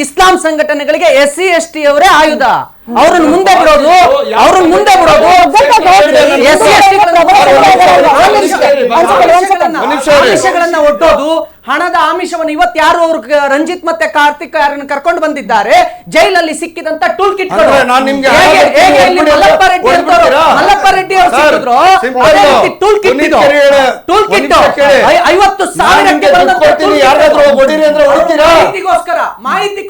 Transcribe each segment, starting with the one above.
ಇಸ್ಲಾಂ ಸಂಘಟನೆಗಳಿಗೆ SC ST ಅವರೇ ಆಯುಧ. ಅವ್ರನ್ನ ಮುಂದೆ ಬಿಡೋದು ಆಮಿಷಗಳನ್ನ ಒಡ್ಡೋದು, ಹಣದ ಆಮಿಷವನ್ನು ಇವತ್ತು ಯಾರು ಅವರು ರಂಜಿತ್ ಮತ್ತೆ ಕಾರ್ತಿಕ್ ಯಾರನ್ನ ಕರ್ಕೊಂಡು ಬಂದಿದ್ದಾರೆ ಜೈಲಲ್ಲಿ ಸಿಕ್ಕಿದಂತ ಟೂಲ್ ಕಿಟ್ಗಳು. ಮಲ್ಲಪ್ಪ ರೆಡ್ಡಿ ಅವರು ಸಿಕ್ಕಿದ್ರು ಟೂಲ್ ಕಿಟ್ 50,000 ಮಾಹಿತಿ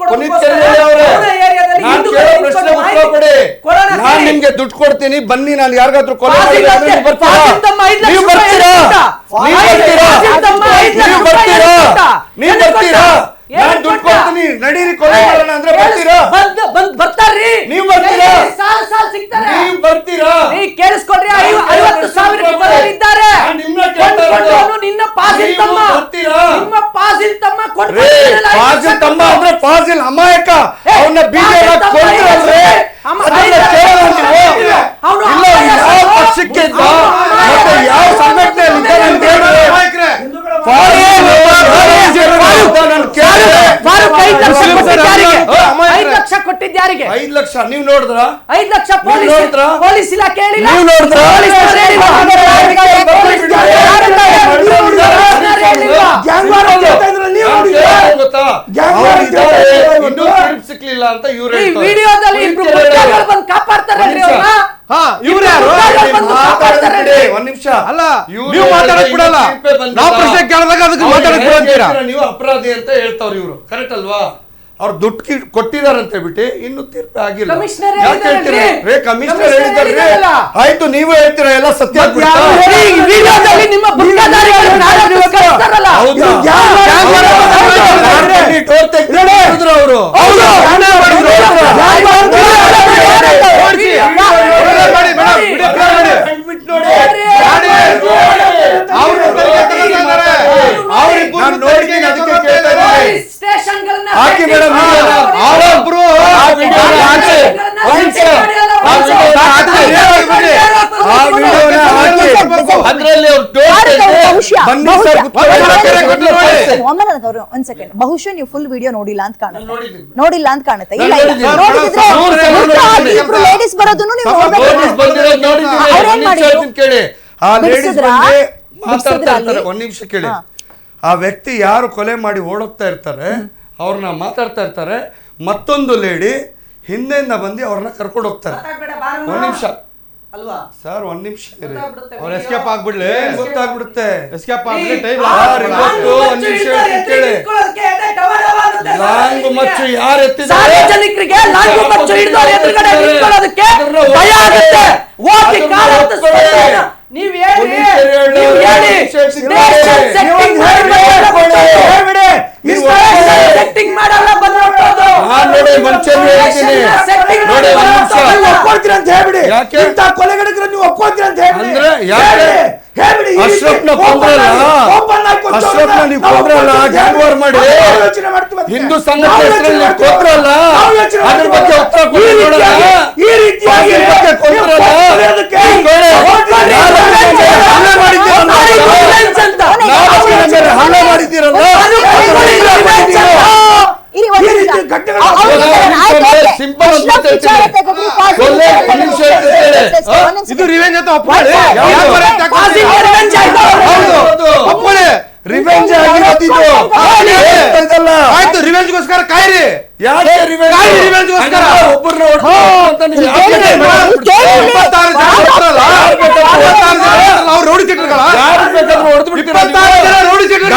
ನಿಮ್ಗೆ ದುಡ್ಡು ಕೊಡ್ತೀನಿ ಬನ್ನಿ, ನಾನು ಯಾರಿಗಾದ್ರೂ ಕೊಲೆ ಬರ್ತೀರಾ? ನಾನು ದುಡ್ಡು ಕೊಡ್ತೀನಿ ನಡೀರಿ ಕೊಲೆ ಮಾಡೋಣ ಅಂದ್ರೆ ಬರ್ತೀರಾ? ಬರ್ತಾರ್ರಿ, ನೀವು ಬರ್ತೀರಾ? ನೀವು ಬರ್ತೀರಾ? ಕೇಳಿಸ್ಕೊಳ್ರಿ, 50,000 ಇದ್ದಾರೆ. ನಿನ್ನ ಪಾಸಿಲ್ ತಮ್ಮ ಫಾಜಿಲ್ ತಮ್ಮ ಅಂದ್ರೆ ಫಾಜಿಲ್ ಅಮಾಯಕ, ಅವನ್ನ ಬಿಜೆಪಿ ಯಾವ ಪಕ್ಷಕ್ಕೆ ಯಾವ ಸಂಘಟನೆ 5 ಲಕ್ಷ ಕೊಟ್ಟಿದ್ಯಾರಿಗೆ? 5 ಲಕ್ಷ ನೀವು ನೋಡಿದ್ರ? 5 ಲಕ್ಷ ಪೊಲೀಸ್ ಇಲಾಖೆ ಹೇಳಿಲ್ಲ, ನೀವು ನೋಡಿದ್ರ? ಸಿಕ್ಲಿಲ್ಲ ಅಂತ ಇವ್ರು ವಿಡಿಯೋದಲ್ಲಿ ಕಾಪಾಡ್ತಾರೆ. ಒಂದ್ ನಿಮಿಷ ಅಲ್ಲ, ನೀವು ಮಾತಾಡಕ್ ಬಿಡಲ್ಲ, ನಾವು ಪ್ರಶ್ನೆ ಕೇಳಿದಾಗ ಅದಕ್ಕೆ ಮಾತಾಡಕ್ ಬಿಡ್ತೀರಾ? ನೀವು ಅಪರಾಧಿ ಅಂತ ಹೇಳ್ತಾವ್ರು ಇವರು, ಕರೆಕ್ಟ್ ಅಲ್ವಾ? ಅವ್ರು ದುಡ್ಡು ಕೊಟ್ಟಿದಾರಂತ ಹೇಳ್ಬಿಟ್ಟು ಇನ್ನು ತೀರ್ಪು ಆಗಿಲ್ಲ. ಕಮಿಷನರ್ ಹೇಳಿದ್ದಾರೆ. ಆಯ್ತು, ನೀವು ಹೇಳ್ತೀರಾ ಎಲ್ಲ ಸತ್ಯ. ಬಹುಶಃ ನೀವು ಫುಲ್ ವಿಡಿಯೋ ನೋಡಿಲ್ಲ ಅಂತ ಕಾಣುತ್ತೆ. ಲೇಡೀಸ್ ಬರೋದನ್ನು ನೀವು ಒಂದ್ ನಿಮಿಷ ಕೇಳಿ. ಆ ವ್ಯಕ್ತಿ ಯಾರು ಕೊಲೆ ಮಾಡಿ ಓಡೋಗ್ತಾ ಇರ್ತಾರೆ ಅವ್ರನ್ನ ಮಾತಾಡ್ತಾ ಇರ್ತಾರೆ, ಮತ್ತೊಂದು ಲೇಡಿ ಹಿಂದೆಯಿಂದ ಬಂದು ಅವ್ರನ್ನ ಕರ್ಕೊಂಡು ಹೋಗ್ತಾರೆ. ಒಂದ್ ನಿಮಿಷ ಸರ್, ಒಂದ್ ನಿಮಿಷ ಅವ್ರು ಎಸ್ಕೇಪ್ ಆಗ್ಬಿಡ್ಲಿ, ಗೊತ್ತಾಗ್ಬಿಡುತ್ತೆ. ಎಸ್ಕೇಪ್ ಆಗ್ಲಿ ಟೈಮ್ ಒಂದ್ ನಿಮಿಷ ಕೇಳಿ. ಲಾಂಗು ಮಚ್ಚು ಯಾರು ಎತ್ತಿದ್ದಾರೆ? ಸಾರ್ವಜನಿಕರಿಗೆ ಲಾಂಗು ಮಚ್ಚು ಹಿಡಿದವರು ಎದುರುಗಡೆ ನಿಂತ್ಕೊಳ್ಳೋದಕ್ಕೆ ಭಯ ಆಗುತ್ತೆ. ಹೋಗಿ ನೀವು ಹೇಳಿ ಸೆಟ್ಟಿಂಗ್ ಮಾಡಲ್ಲ ಬಂದ್ಬಿಡೋದು. ನೋಡಿ ಮಂಚಲ್ಲಿ ಹೇಳ್ತೀನಿ, ನೋಡಿ ಒಪ್ಕೊಳ್ತೀರ ಅಂತ ಹೇಳ್ಬಿಡಿ. ಇಂಥ ಕೊಲೆಗಡಕರನ್ನು ನೀವು ಒಪ್ಕೊಳ್ತೀರ ಅಂತ ಹೇಳ್ಬಿಡಿ. ಅಂದ್ರೆ ಯಾಕೆ ಅಶ್ರಫ್ನ ಕೊಂದ್ರಲ್ಲ, ಅಶ್ರಫ್ನ ನೀವು ಕೊಂದ್ರಲ್ಲ, ಗ್ಯಾಂಗ್ ವಾರ್ ಮಾಡಿ ಹಿಂದೂ ಸಂಘಟನೆ ಹೆಸರಲ್ಲಿ ಕೊಂದ್ರಲ್ಲ, ಅದ್ರ ಬಗ್ಗೆ ಉತ್ತರ ಕೊಡಿ ನೋಡಲ್ಲ. ಈ ರೀತಿಯಾಗಿ ಕೊಂದ್ರಲ್ಲ ಹಲ್ಲೆ ಮಾಡಿದ್ದೀರಲ್ಲ, ಇದು ರಿವೆಂಜ್ ಅಂತ ಒಪ್ಕೊಳ್ಳಿ. ರಿವೆಂಜ್ ಆಯ್ತು, ರಿವೆಂಜ್ಗೋಸ್ಕರ ಕಾಯಿರಿ. ರಿವೆಂಜ್ಗೋಸ್ಕರ ಒಬ್ಬರನ್ನ ಅವ್ರು ರೌಡಿ ಚೀಟರ್ಗಳ 26 ಜನ ರೌಡಿ ಚೀಟರ್